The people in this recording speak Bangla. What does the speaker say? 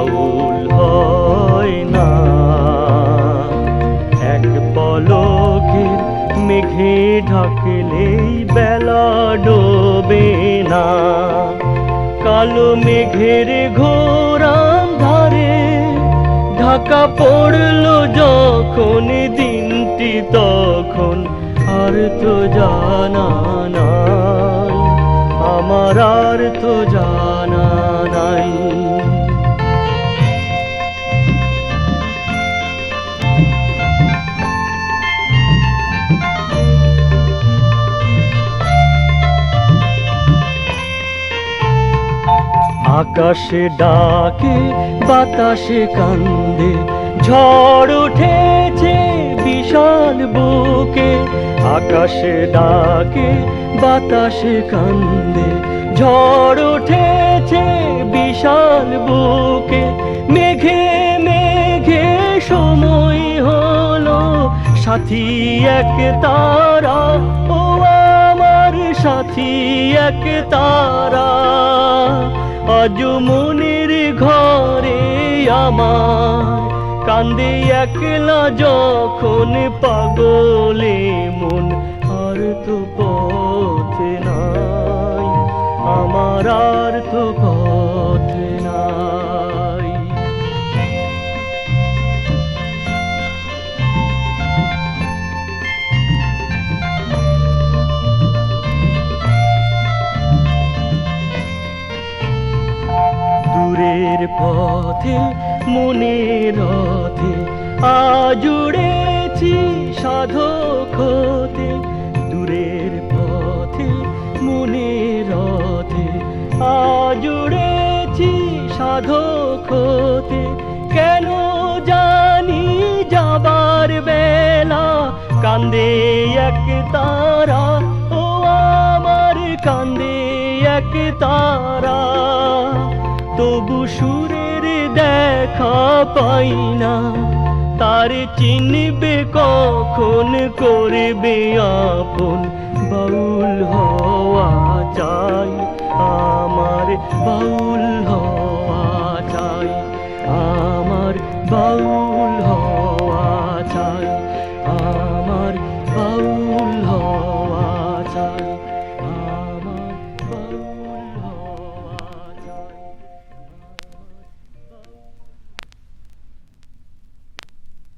বাউল হয় না। এক পলকের মেঘে ঢাকলেই বেলা ডোবে না। কালো মেঘের ঘোর আঁধারে ঢাকা পড়লো যখন দিনটি, তখন আর তো জানা নাই, আমার আর তো জানা নাই। আকাশে ডাকে বাতাসে কান্দে, ঝড় উঠেছে বিশাল বুকে। আকাশে ডাকে বাতাসে কান্দে, ঝড় উঠেছে বিশাল বুকে। মেঘে মেঘে সময় হলো সাথী এক তারা, ও আমার সাথী এক তারা। আজ মনের ঘরে আমার কান্দে একলা যখন পাগলে মন, আর তো পথ নাই, আমার আর তো পথ নাই। দূরের পথে মনের রথে আজ উড়েছি সাধক হতে। দূরের পথে মনের রথে আজ উড়েছি সাধক হতে। কেন জানি যাবার বেলা কান্দে এক তারা, ও আমার কান্দে এক তারা। তবু সুরের দেখা পাই না, তার চিনবে কখন করবে আপন। বাউল হওয়া চাই আমার, বাউল হওয়া চাই আমার, বাউল হওয়া চাই আমার, বাউল হওয়া চাই।